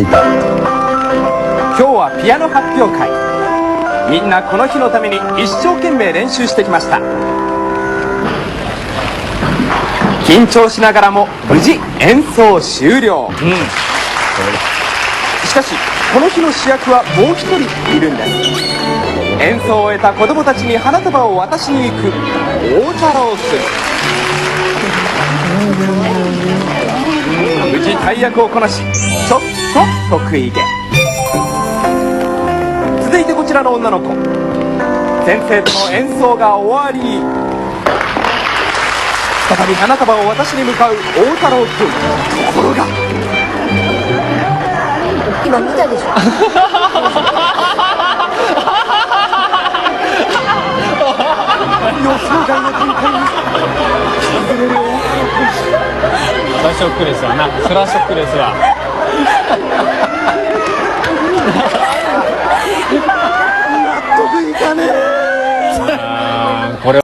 開いた。今日はピアノ発表会。みんなこの日のために一生懸命練習してきました。緊張しながらも無事演奏終了。しかしこの日の主役はもう一人いるんです。演奏を終えた子供たちに花束を渡しに行く大太郎君。無事大役をこなし、ちょっと得意げ。続いてこちらの女の子、先生との演奏が終わり、再び花束を渡しに向かう大太郎君。ところが今見たでしょ。予想外の展開に外れる大太郎君。そらショックですわな。そらショックですわ。納得いかねえ。これ